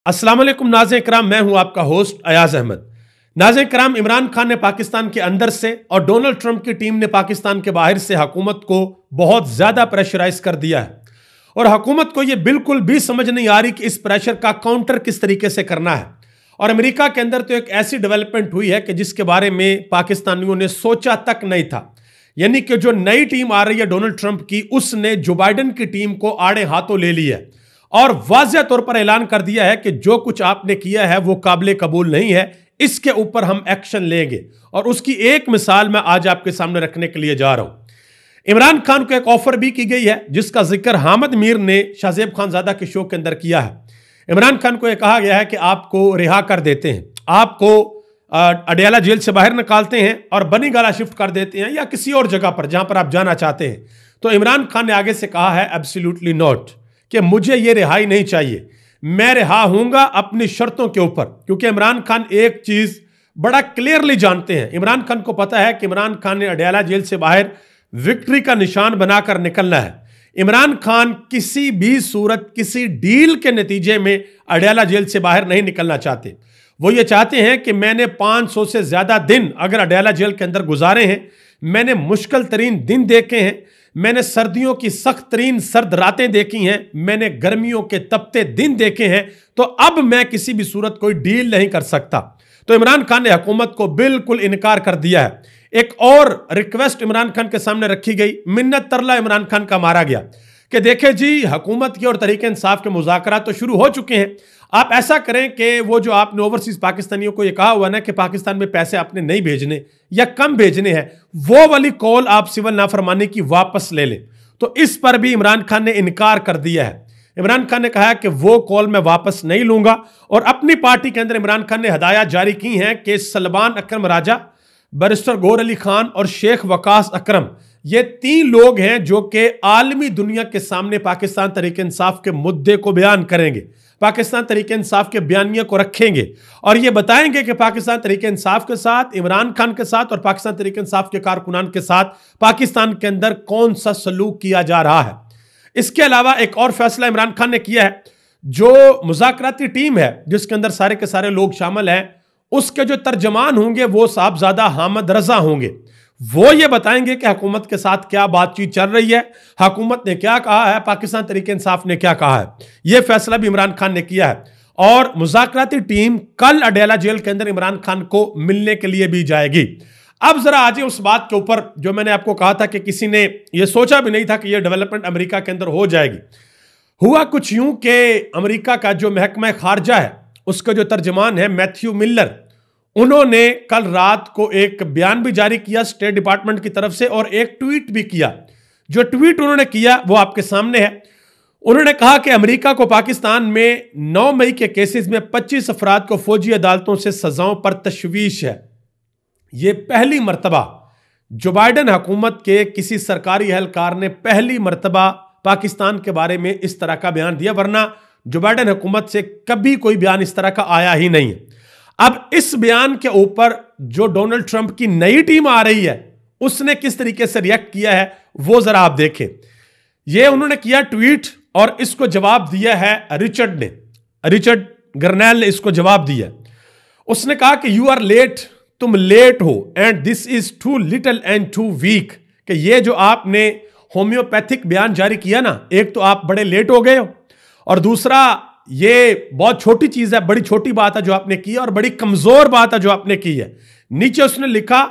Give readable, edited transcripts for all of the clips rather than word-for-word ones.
अस्सलाम वालेकुम नाज़रीन इकराम, मैं हूं आपका होस्ट अयाज अहमद। नाज़रीन इकराम, इमरान खान ने पाकिस्तान के अंदर से और डोनाल्ड ट्रंप की टीम ने पाकिस्तान के बाहर से हुकूमत को बहुत ज़्यादा प्रेशराइज कर दिया है और हुकूमत को यह बिल्कुल भी समझ नहीं आ रही कि इस प्रेशर का काउंटर किस तरीके से करना है। और अमेरिका के अंदर तो एक ऐसी डेवलपमेंट हुई है कि जिसके बारे में पाकिस्तानियों ने सोचा तक नहीं था। यानी कि जो नई टीम आ रही है डोनाल्ड ट्रंप की, उसने जो बाइडेन की टीम को आड़े हाथों ले लिया है और वाज़ेह तौर पर ऐलान कर दिया है कि जो कुछ आपने किया है वो काबिल कबूल नहीं है, इसके ऊपर हम एक्शन लेंगे। और उसकी एक मिसाल मैं आज आपके सामने रखने के लिए जा रहा हूं। इमरान खान को एक ऑफर भी की गई है जिसका जिक्र हामिद मीर ने शाहजेब खानजादा के शो के अंदर किया है। इमरान खान को यह कहा गया है कि आपको रिहा कर देते हैं, आपको अडयाला जेल से बाहर निकालते हैं और बनी गाला शिफ्ट कर देते हैं या किसी और जगह पर जहां पर आप जाना चाहते हैं। तो इमरान खान ने आगे से कहा है एब्सोल्युटली नॉट, कि मुझे यह रिहाई नहीं चाहिए, मैं रिहा हूंगा अपनी शर्तों के ऊपर। क्योंकि इमरान खान एक चीज बड़ा क्लियरली जानते हैं, इमरान खान को पता है कि इमरान खान ने अडयाला जेल से बाहर विक्ट्री का निशान बनाकर निकलना है। इमरान खान किसी भी सूरत किसी डील के नतीजे में अडयाला जेल से बाहर नहीं निकलना चाहते। वो ये चाहते हैं कि मैंने 500 से ज्यादा दिन अगर अडयाला जेल के अंदर गुजारे हैं, मैंने मुश्किल तरीन दिन देखे हैं, मैंने सर्दियों की सख्त तरीन सर्द रातें देखी हैं, मैंने गर्मियों के तपते दिन देखे हैं, तो अब मैं किसी भी सूरत कोई डील नहीं कर सकता। तो इमरान खान ने हुकूमत को बिल्कुल इनकार कर दिया है। एक और रिक्वेस्ट इमरान खान के सामने रखी गई, मिन्नत तरला इमरान खान का मारा गया कि देखे जी, हुकूमत के और तरीके इंसाफ के मुज़ाकरात तो शुरू हो चुके हैं, आप ऐसा करें कि वो जो आपने ओवरसीज पाकिस्तानियों को ये कहा हुआ ना कि पाकिस्तान में पैसे आपने नहीं भेजने या कम भेजने हैं, वो वाली कॉल आप सिविल नाफरमानी की वापस ले लें। तो इस पर भी इमरान खान ने इनकार कर दिया है। इमरान खान ने कहा कि वो कॉल मैं वापस नहीं लूंगा। और अपनी पार्टी के अंदर इमरान खान ने हदायत जारी की हैं कि सलमान अकरम राजा, बैरिस्टर गौहर अली खान और शेख वकास अकरम, ये 3 लोग हैं जो कि आलमी दुनिया के सामने पाकिस्तान तरीके इंसाफ के मुद्दे को बयान करेंगे, पाकिस्तान तरीके इंसाफ के बयानिया को रखेंगे और ये बताएंगे कि पाकिस्तान तरीके इंसाफ के साथ, इमरान खान के साथ और पाकिस्तान तरीके इंसाफ के कारकुनान के साथ पाकिस्तान के अंदर कौन सा सलूक किया जा रहा है। इसके अलावा एक और फैसला इमरान खान ने किया है, जो मुज़ाकराती टीम है जिसके अंदर सारे के सारे लोग शामिल हैं, उसके जो तर्जमान होंगे वो साहबजादा हामिद रजा होंगे। वो ये बताएंगे कि हुकूमत के साथ क्या बातचीत चल रही है, हुकूमत ने क्या कहा है, पाकिस्तान तरीके इंसाफ ने क्या कहा है। यह फैसला भी इमरान खान ने किया है। और मुज़ाकराती टीम कल अडयाला जेल के अंदर इमरान खान को मिलने के लिए भी जाएगी। अब जरा आज उस बात के ऊपर जो मैंने आपको कहा था कि किसी ने यह सोचा भी नहीं था कि यह डेवलपमेंट अमेरिका के अंदर हो जाएगी। हुआ कुछ यूं कि अमेरिका का जो महकमा खारजा है उसका जो तर्जमान है मैथ्यू मिलर, उन्होंने कल रात को एक बयान भी जारी किया स्टेट डिपार्टमेंट की तरफ से और एक ट्वीट भी किया। जो ट्वीट उन्होंने किया वो आपके सामने है। उन्होंने कहा कि अमेरिका को पाकिस्तान में 9 मई के केसेस में 25 अफराद को फौजी अदालतों से सजाओं पर तशवीश है। यह पहली मर्तबा जो बाइडेन हुकूमत के किसी सरकारी एहलकार ने पहली मर्तबा पाकिस्तान के बारे में इस तरह का बयान दिया, वरना जो बाइडेन हुकूमत से कभी कोई बयान इस तरह का आया ही नहीं है। अब इस बयान के ऊपर जो डोनाल्ड ट्रंप की नई टीम आ रही है उसने किस तरीके से रिएक्ट किया है वो जरा आप देखें। ये उन्होंने किया ट्वीट और इसको जवाब दिया है रिचर्ड गर्नेल ने इसको जवाब दिया। उसने कहा कि यू आर लेट, तुम लेट हो, and this is too little and too weak, कि ये जो आपने होम्योपैथिक बयान जारी किया ना, एक तो आप बड़े लेट हो गए हो और दूसरा ये बहुत छोटी चीज है, बड़ी छोटी बात है जो आपने की और बड़ी कमजोर बात है जो आपने की है। नीचे उसने लिखा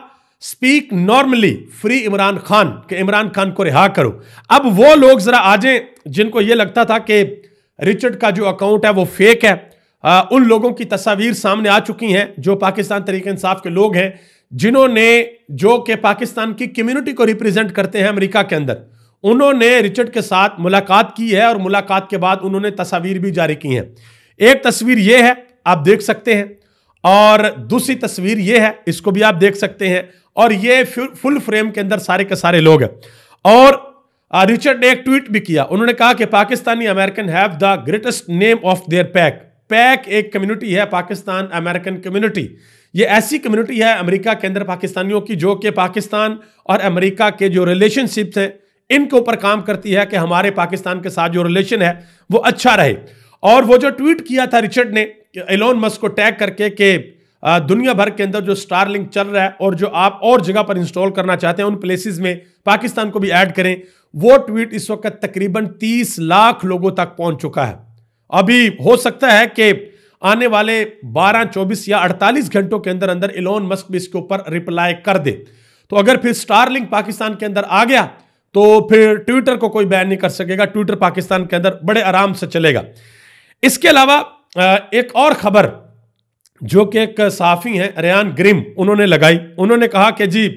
speak normally free Imran Khan, के इमरान खान को रिहा करो। अब वो लोग जरा आ जाएं जिनको ये लगता था कि रिचर्ड का जो अकाउंट है वो फेक है, उन लोगों की तस्वीर सामने आ चुकी हैं जो पाकिस्तान तरीके इंसाफ के लोग हैं, जिन्होंने जो कि पाकिस्तान की कम्युनिटी को रिप्रेजेंट करते हैं अमेरिका के अंदर। उन्होंने रिचर्ड के साथ मुलाकात की है और मुलाकात के बाद उन्होंने तस्वीर भी जारी की हैं। एक तस्वीर ये है, आप देख सकते हैं, और दूसरी तस्वीर ये है, इसको भी आप देख सकते हैं, और ये फुल फ्रेम के अंदर सारे के सारे लोग हैं। और रिचर्ड ने एक ट्वीट भी किया, उन्होंने कहा कि Pakistani American have the greatest name of their pack एक कम्युनिटी है पाकिस्तान अमेरिकन कम्युनिटी। ये ऐसी कम्युनिटी है अमेरिका के अंदर पाकिस्तानियों की जो कि पाकिस्तान और अमेरिका के जो रिलेशनशिप्स हैं इनके ऊपर काम करती है कि हमारे पाकिस्तान के साथ जो रिलेशन है वो अच्छा रहे। और वो जो ट्वीट किया था रिचर्ड ने एलोन मस्क को टैग करके कि दुनिया भर के अंदर जो स्टारलिंक चल रहा है और जो आप और जगह पर इंस्टॉल करना चाहते हैं उन प्लेसेस में पाकिस्तान को भी ऐड करें, वो ट्वीट इस वक्त तकरीबन 30 लाख लोगों तक पहुंच चुका है। अभी हो सकता है कि आने वाले 12, 24 या 48 घंटों के अंदर अंदर एलोन मस्क भी इसके ऊपर रिप्लाई कर दे। तो अगर फिर स्टारलिंक पाकिस्तान के अंदर आ गया तो फिर ट्विटर को कोई बैन नहीं कर सकेगा, ट्विटर पाकिस्तान के अंदर बड़े आराम से चलेगा। इसके अलावा एक और खबर जो कि एक सहाफी हैं रेयान ग्रिम, उन्होंने लगाई। उन्होंने कहा कि जी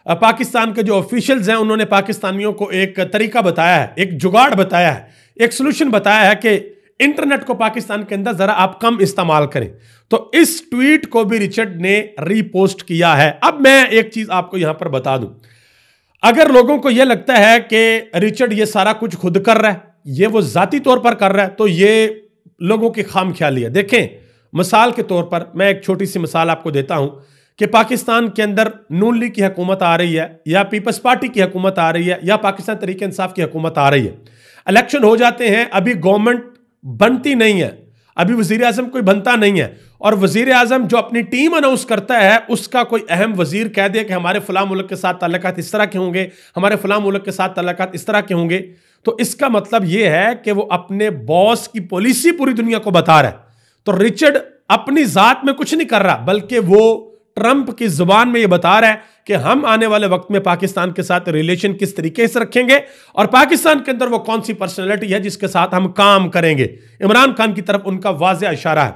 पाकिस्तान के जो ऑफिशियल्स हैं उन्होंने पाकिस्तानियों को एक तरीका बताया है, एक जुगाड़ बताया है, एक सोल्यूशन बताया है कि इंटरनेट को पाकिस्तान के अंदर जरा आप कम इस्तेमाल करें। तो इस ट्वीट को भी रिचर्ड ने रीपोस्ट किया है। अब मैं एक चीज आपको यहां पर बता दूं, अगर लोगों को यह लगता है कि रिचर्ड ये सारा कुछ खुद कर रहा है, ये वो जाती तौर पर कर रहा है, तो ये लोगों की खामख्याली है। देखें, मिसाल के तौर पर मैं एक छोटी सी मिसाल आपको देता हूं कि पाकिस्तान के अंदर नून लीग की हुकूमत आ रही है या पीपल्स पार्टी की हुकूमत आ रही है या पाकिस्तान तरीके इंसाफ की हुकूमत आ रही है। इलेक्शन हो जाते हैं, अभी गवर्नमेंट बनती नहीं है, अभी वजीर आजम कोई बनता नहीं है, और वजीर आजम जो अपनी टीम अनाउंस करता है उसका कोई अहम वजीर कह दे कि हमारे फलां मुल्क के साथ ताल्लुकात इस तरह के होंगे, हमारे फलां मुल्क के साथ ताल्लुकात इस तरह के होंगे, तो इसका मतलब यह है कि वो अपने बॉस की पॉलिसी पूरी दुनिया को बता रहा है। तो रिचर्ड अपनी जात में कुछ नहीं कर रहा, बल्कि वो ट्रंप की जुबान में ये बता रहा है कि हम आने वाले वक्त में पाकिस्तान के साथ रिलेशन किस तरीके से रखेंगे और पाकिस्तान के अंदर वो कौन सी पर्सनैलिटी है जिसके साथ हम काम करेंगे। इमरान खान की तरफ उनका वाज़ेह इशारा है।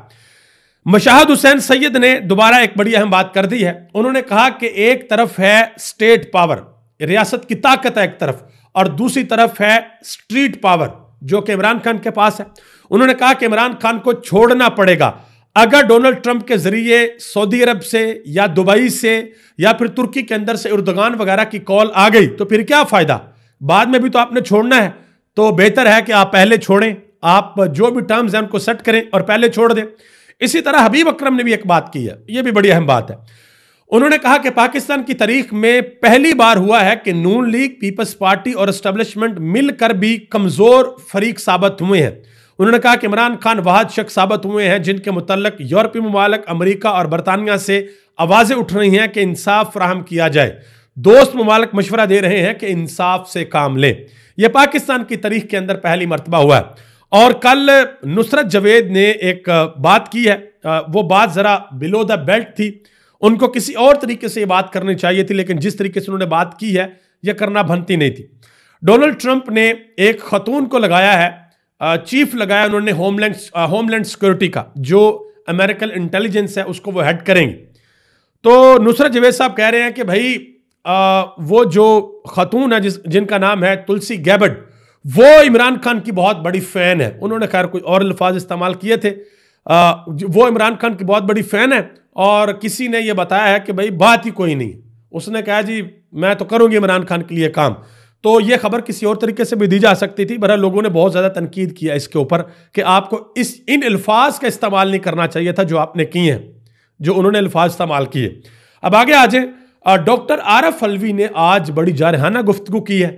मशाहद हुसैन सैयद ने दोबारा एक बड़ी अहम बात कर दी है। उन्होंने कहा कि एक तरफ है स्टेट पावर, रियासत की ताकत है एक तरफ, और दूसरी तरफ है स्ट्रीट पावर जो कि इमरान खान के पास है। उन्होंने कहा कि इमरान खान को छोड़ना पड़ेगा। अगर डोनाल्ड ट्रंप के जरिए सऊदी अरब से या दुबई से या फिर तुर्की के अंदर से उर्दगान वगैरह की कॉल आ गई तो फिर क्या फायदा, बाद में भी तो आपने छोड़ना है। तो बेहतर है कि आप पहले छोड़ें, आप जो भी टर्म्स हैं उनको सेट करें और पहले छोड़ दें। इसी तरह हबीब अकरम ने भी एक बात की है, यह भी बड़ी अहम बात है। उन्होंने कहा कि पाकिस्तान की तारीख में पहली बार हुआ है कि नून लीग, पीपल्स पार्टी और एस्टेब्लिशमेंट मिलकर भी कमजोर फरीक साबित हुए हैं। उन्होंने कहा कि इमरान खान वाहिद शख्स साबित हुए हैं जिनके मुतल्लक यूरोपीय ममालिक, अमेरिका और बरतानिया से आवाजें उठ रही हैं कि इंसाफ फराहम किया जाए। दोस्त ममालिक मशवरा दे रहे हैं कि इंसाफ से काम लें। यह पाकिस्तान की तारीख के अंदर पहली मरतबा हुआ है। और कल नुसरत जवेद ने एक बात की है, वो बात जरा बिलो द बेल्ट थी, उनको किसी और तरीके से ये बात करनी चाहिए थी, लेकिन जिस तरीके से उन्होंने बात की है यह करना बनती नहीं थी। डोनाल्ड ट्रंप ने एक खतून को लगाया है, चीफ लगाया उन्होंने होमलैंड सिक्योरिटी का, जो अमेरिकन इंटेलिजेंस है उसको वो हेड करेंगे। तो नुसरत जवेद साहब कह रहे हैं कि भाई वो जो खतून है जिनका नाम है तुलसी गैबर्ड, वो इमरान खान की बहुत बड़ी फैन है। उन्होंने खैर कोई और अल्फाज इस्तेमाल किए थे। वो इमरान खान की बहुत बड़ी फैन है और किसी ने यह बताया है कि भाई बात ही कोई नहीं। उसने कहा जी मैं तो करूंगी इमरान खान के लिए काम। तो यह खबर किसी और तरीके से भी दी जा सकती थी। बहरहाल लोगों ने बहुत ज्यादा तनकीद किया इसके ऊपर कि आपको इन अल्फाज का इस्तेमाल नहीं करना चाहिए था जो आपने किए हैं, जो उन्होंने अल्फाज इस्तेमाल किए। अब आगे आ जाए, डॉक्टर आरफ अलवी ने आज बड़ी जारहाना गुफ्तगू की है।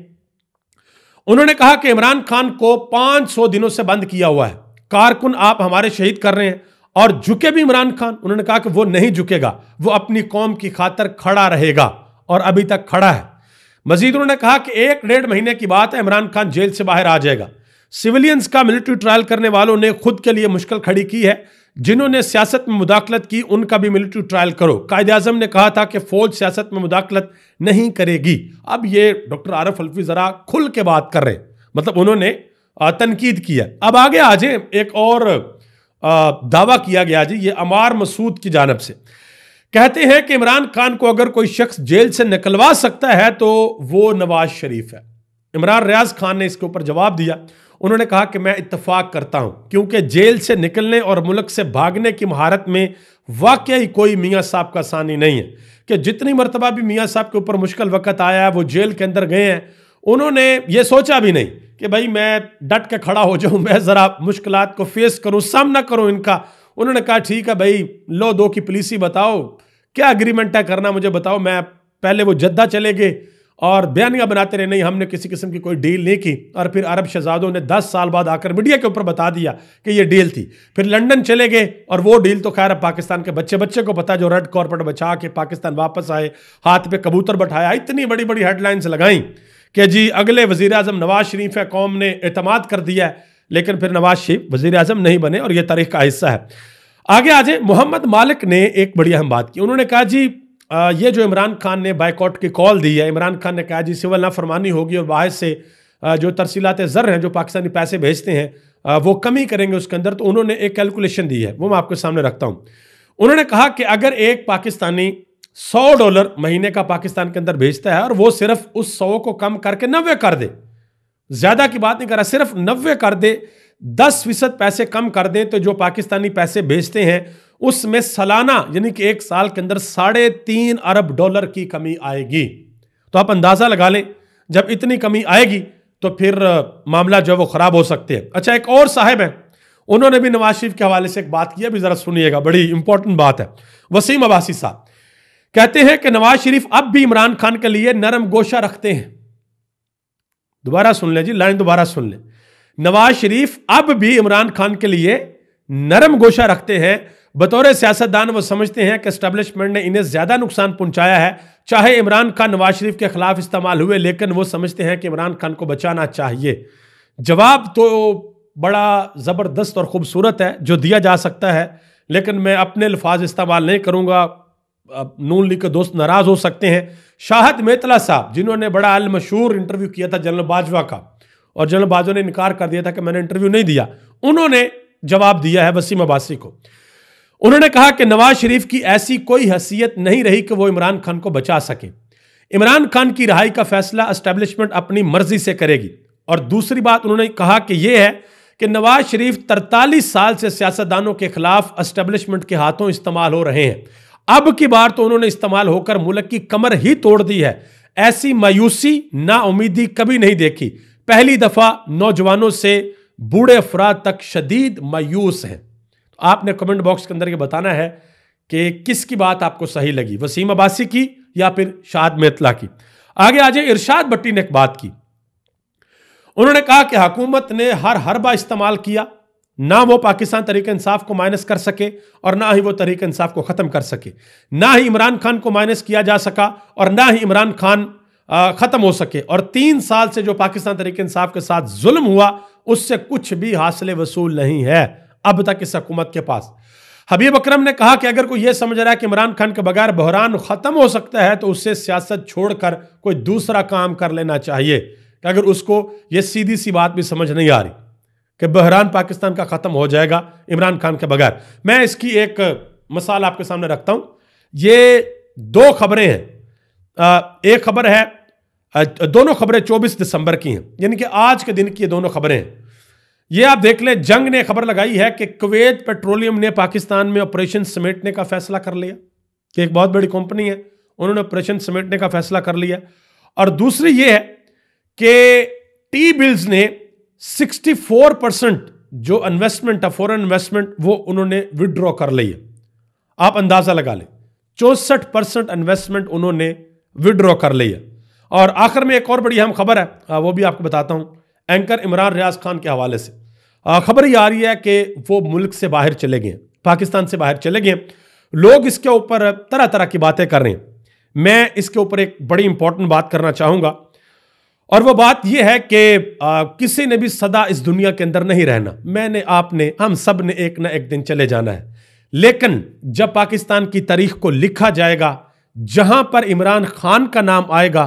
उन्होंने कहा कि इमरान खान को 500 दिनों से बंद किया हुआ है, कारकुन आप हमारे शहीद कर रहे हैं, और झुके भी इमरान खान। उन्होंने कहा कि वो नहीं झुकेगा, वो अपनी कौम की खातिर खड़ा रहेगा और अभी तक खड़ा है। मजीद उन्होंने कहा कि 1-1.5 महीने की बात है, इमरान खान जेल से बाहर आ जाएगा। सिविलियंस का मिलिट्री ट्रायल करने वालों ने खुद के लिए मुश्किल खड़ी की है, जिन्होंने सियासत में मुदाखलत की उनका भी मिलिट्री ट्रायल करो। कायदे आजम ने कहा था कि फौज सियासत में मुदाखलत नहीं करेगी। अब ये डॉक्टर आरफ अलवी जरा खुल के बात कर रहे हैं, मतलब उन्होंने तनकीद किया। अब आगे आ जाए, एक और दावा किया गया जी, ये अमार मसूद की जानिब से। कहते हैं कि इमरान खान को अगर कोई शख्स जेल से निकलवा सकता है तो वो नवाज शरीफ है। इमरान रियाज खान ने इसके ऊपर जवाब दिया। उन्होंने कहा कि मैं इत्तफाक करता हूं, क्योंकि जेल से निकलने और मुल्क से भागने की महारत में वाकई कोई मियाँ साहब का सानी नहीं है। कि जितनी मरतबा भी मियाँ साहब के ऊपर मुश्किल वक्त आया है, वो जेल के अंदर गए हैं, उन्होंने ये सोचा भी नहीं कि भाई मैं डट के खड़ा हो जाऊं, मैं जरा मुश्किलात को फेस करूं, सामना करूं इनका। उन्होंने कहा ठीक है भाई, लो 2 की पुलिस ही बताओ, क्या एग्रीमेंट है करना मुझे बताओ। मैं पहले वो जद्दा चले गए और बयानियां बनाते रहे नहीं हमने किसी किस्म की कोई डील नहीं की, और फिर अरब शहजादों ने 10 साल बाद आकर मीडिया के ऊपर बता दिया कि ये डील थी। फिर लंदन चले गए और वो डील तो खैर अब पाकिस्तान के बच्चे बच्चे को पता, जो रेड कॉर्पेट बचा के पाकिस्तान वापस आए, हाथ पे कबूतर बैठाया, इतनी बड़ी बड़ी हेडलाइंस लगाई कि जी अगले वजीर आजम नवाज शरीफ है, कौम ने एतमाद कर दिया है। लेकिन फिर नवाज शरीफ वजीर आजम नहीं बने और यह तारीख का हिस्सा है। आगे आ जाए, मोहम्मद मालिक ने एक बड़ी अहम बात की। उन्होंने कहा जी ये जो इमरान खान ने बाइकआउट की कॉल दी है, इमरान खान ने कहा जी सिविल नाफरमानी होगी और बाहर से जो तरसीलात ज़र हैं जो पाकिस्तानी पैसे भेजते हैं वो कमी करेंगे उसके अंदर। तो उन्होंने एक कैलकुलेशन दी है, वो मैं आपके सामने रखता हूँ। उन्होंने कहा कि अगर एक पाकिस्तानी $100 महीने का पाकिस्तान के अंदर भेजता है और वो सिर्फ उस 100 को कम करके 90 कर दे, ज्यादा की बात नहीं कर रहा, सिर्फ 90 कर दे, 10% पैसे कम कर दें, तो जो पाकिस्तानी पैसे भेजते हैं उसमें सालाना यानी कि एक साल के अंदर $3.5 अरब की कमी आएगी। तो आप अंदाजा लगा लें जब इतनी कमी आएगी तो फिर मामला जो है वो खराब हो सकते हैं। अच्छा, एक और साहब है, उन्होंने भी नवाज शरीफ के हवाले से एक बात की है, भी जरा सुनिएगा, बड़ी इंपॉर्टेंट बात है। वसीम अब्बासी साहब कहते हैं कि नवाज शरीफ अब भी इमरान खान के लिए नरम गोशा रखते हैं। दोबारा सुन लें जी, लाइन दोबारा सुन लें। नवाज शरीफ अब भी इमरान खान के लिए नरम गोशा रखते हैं। बतौर सियासतदान वो समझते हैं कि एस्टेब्लिशमेंट ने इन्हें ज्यादा नुकसान पहुंचाया है, चाहे इमरान खान नवाज शरीफ के खिलाफ इस्तेमाल हुए, लेकिन वो समझते हैं कि इमरान खान को बचाना चाहिए। जवाब तो बड़ा जबरदस्त और खूबसूरत है जो दिया जा सकता है, लेकिन मैं अपने अल्फाज इस्तेमाल नहीं करूंगा, नून लीग के दोस्त नाराज हो सकते हैं। शाहद मेतला साहब, जिन्होंने बड़ा अल मशहूर इंटरव्यू किया था जनरल बाजवा का, और जनरल बाजवा ने इनकार कर दिया था कि मैंने इंटरव्यू नहीं दिया, उन्होंने जवाब दिया है वसीम अब्बासी को। उन्होंने कहा कि नवाज शरीफ की ऐसी कोई हैसियत नहीं रही कि वो इमरान खान को बचा सके। इमरान खान की रिहाई का फैसला एस्टेब्लिशमेंट अपनी मर्जी से करेगी। और दूसरी बात उन्होंने कहा कि यह है कि नवाज शरीफ 43 साल से सियासतदानों के खिलाफ एस्टेब्लिशमेंट के हाथों इस्तेमाल हो रहे हैं। अब की बार तो उन्होंने इस्तेमाल होकर मुल्क की कमर ही तोड़ दी है। ऐसी मायूसी, नाउमीदी कभी नहीं देखी। पहली दफा नौजवानों से बूढ़े अफराद तक शदीद मायूस हैं। आपने कमेंट बॉक्स के अंदर ये बताना है कि किसकी बात आपको सही लगी, वसीम अब्बासी की या फिर शाहद मेतला की। आगे आ जाए, इरशाद भट्टी ने एक बात की। उन्होंने कहा कि हुकूमत ने हर हरबा इस्तेमाल किया, ना वो पाकिस्तान तहरीक इंसाफ को माइनस कर सके और ना ही वो तहरीक इंसाफ को खत्म कर सके, ना ही इमरान खान को माइनस किया जा सका और ना ही इमरान खान खत्म हो सके। और 3 साल से जो पाकिस्तान तहरीक इंसाफ के साथ जुल्म हुआ उससे कुछ भी हासिल वसूल नहीं है अब तक इस हुकूमत के पास। हबीब अकरम ने कहा कि अगर कोई यह समझ रहा है कि इमरान खान के बगैर बहरान खत्म हो सकता है तो उससे सियासत छोड़कर कोई दूसरा काम कर लेना चाहिए। कि अगर उसको यह सीधी सी बात भी समझ नहीं आ रही कि बहरान पाकिस्तान का खत्म हो जाएगा इमरान खान के बगैर। मैं इसकी एक मिसाल आपके सामने रखता हूं। ये 2 खबरें हैं। एक खबर है, दोनों खबरें 24 दिसंबर की हैं, यानी कि आज के दिन की ये दोनों खबरें हैं। ये आप देख लें, जंग ने खबर लगाई है कि कुवैत पेट्रोलियम ने पाकिस्तान में ऑपरेशन समेटने का फैसला कर लिया, कि एक बहुत बड़ी कंपनी है, उन्होंने ऑपरेशन समेटने का फैसला कर लिया। और दूसरी ये है कि टी बिल्स ने 64% जो इन्वेस्टमेंट है, फॉरेन इन्वेस्टमेंट, वो उन्होंने विड्रॉ कर ली है। आप अंदाजा लगा लें, 64% इन्वेस्टमेंट उन्होंने विड्रॉ कर ली है। और आखिर में एक और बड़ी अहम खबर है, वो भी आपको बताता हूं। एंकर इमरान रियाज खान के हवाले से खबर ये आ रही है कि वो मुल्क से बाहर चले गए, पाकिस्तान से बाहर चले गए। लोग इसके ऊपर तरह तरह की बातें कर रहे हैं। मैं इसके ऊपर एक बड़ी इंपॉर्टेंट बात करना चाहूंगा, और वो बात यह है कि किसी ने भी सदा इस दुनिया के अंदर नहीं रहना। मैंने, आपने, हम सब ने एक ना एक दिन चले जाना है। लेकिन जब पाकिस्तान की तारीख को लिखा जाएगा, जहां पर इमरान खान का नाम आएगा,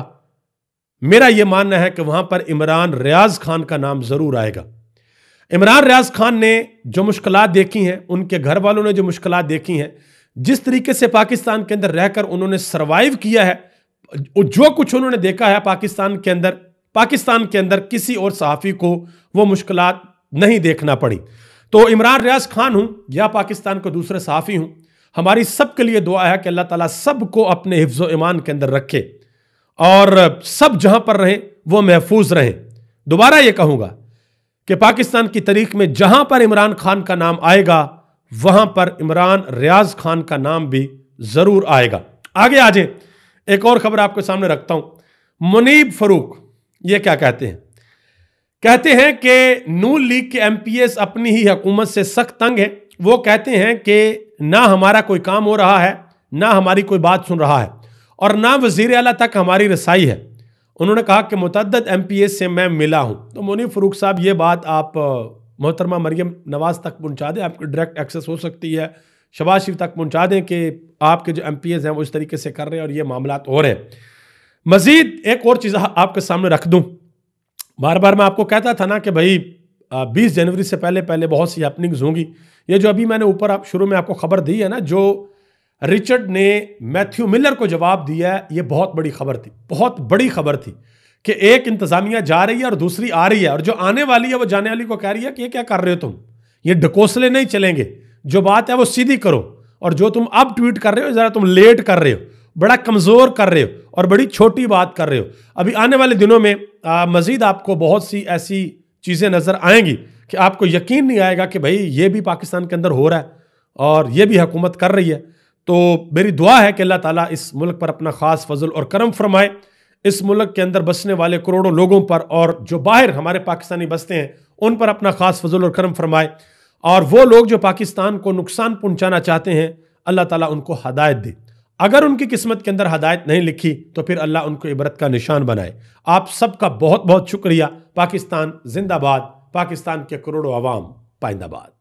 मेरा यह मानना है कि वहां पर इमरान रियाज खान का नाम जरूर आएगा। इमरान रियाज खान ने जो मुश्किलात देखी हैं, उनके घर वालों ने जो मुश्किलात देखी हैं, जिस तरीके से पाकिस्तान के अंदर रहकर उन्होंने सरवाइव किया है, जो कुछ उन्होंने देखा है पाकिस्तान के अंदर किसी और सहाफी को वो मुश्किलात नहीं देखना पड़ी। तो इमरान रियाज खान हूं या पाकिस्तान के दूसरे सहाफी हूं, हमारी सबके लिए दुआ है कि अल्लाह ताला सबको अपने हिफ्ज़ो ईमान के अंदर रखे और सब जहां पर रहें वो महफूज रहें। दोबारा ये कहूंगा कि पाकिस्तान की तारीख में जहां पर इमरान खान का नाम आएगा, वहां पर इमरान रियाज खान का नाम भी जरूर आएगा। आगे आ जाए, एक और खबर आपके सामने रखता हूं। मुनीब फरूक ये क्या कहते हैं? कहते हैं कि नून लीग के एमपीएस अपनी ही हुकूमत से सख्त तंग है। वो कहते हैं कि ना हमारा कोई काम हो रहा है, ना हमारी कोई बात सुन रहा है और ना वजीर आला तक हमारी रसाई है। उन्होंने कहा कि मुतअद्दिद एमपीएस से मैं मिला हूं। तो मुनीब फरूक साहब ये बात आप मोहतरमा मरियम नवाज तक पहुंचा दें, आपकी डायरेक्ट एक्सेस हो सकती है। शहबाज शरीफ तक पहुंचा दें कि आपके जो एमपीएस हैं वो इस तरीके से कर रहे हैं और ये मामला हो रहे हैं। मजीद एक और चीज़ आपके सामने रख दूं, बार बार मैं आपको कहता था ना कि भाई 20 जनवरी से पहले पहले बहुत सी हैपनिंग्स होंगी। ये जो अभी मैंने ऊपर शुरू में आपको खबर दी है ना, जो रिचर्ड ने मैथ्यू मिलर को जवाब दिया है, ये बहुत बड़ी खबर थी, बहुत बड़ी खबर थी कि एक इंतजामिया जा रही है और दूसरी आ रही है, और जो आने वाली है वो जाने वाली को कह रही है कि ये क्या कर रहे हो तुम, ये ढकोसले नहीं चलेंगे, जो बात है वो सीधी करो, और जो तुम अब ट्वीट कर रहे हो जरा तुम लेट कर रहे हो, बड़ा कमजोर कर रहे हो और बड़ी छोटी बात कर रहे हो। अभी आने वाले दिनों में मजीद आपको बहुत सी ऐसी चीजें नजर आएंगी कि आपको यकीन नहीं आएगा कि भाई ये भी पाकिस्तान के अंदर हो रहा है और ये भी हुकूमत कर रही है। तो मेरी दुआ है कि अल्लाह ताला इस मुल्क पर अपना खास फजल और करम फरमाए, इस मुल्क के अंदर बसने वाले करोड़ों लोगों पर और जो बाहर हमारे पाकिस्तानी बसते हैं उन पर अपना खास फजल और करम फरमाए, और वो लोग जो पाकिस्तान को नुकसान पहुंचाना चाहते हैं अल्लाह ताला उनको हदायत दे। अगर उनकी किस्मत के अंदर हदायत नहीं लिखी तो फिर अल्लाह उनको इबरत का निशान बनाए। आप सबका बहुत बहुत शुक्रिया। पाकिस्तान जिंदाबाद, पाकिस्तान के करोड़ों अवाम पाइंदाबाद।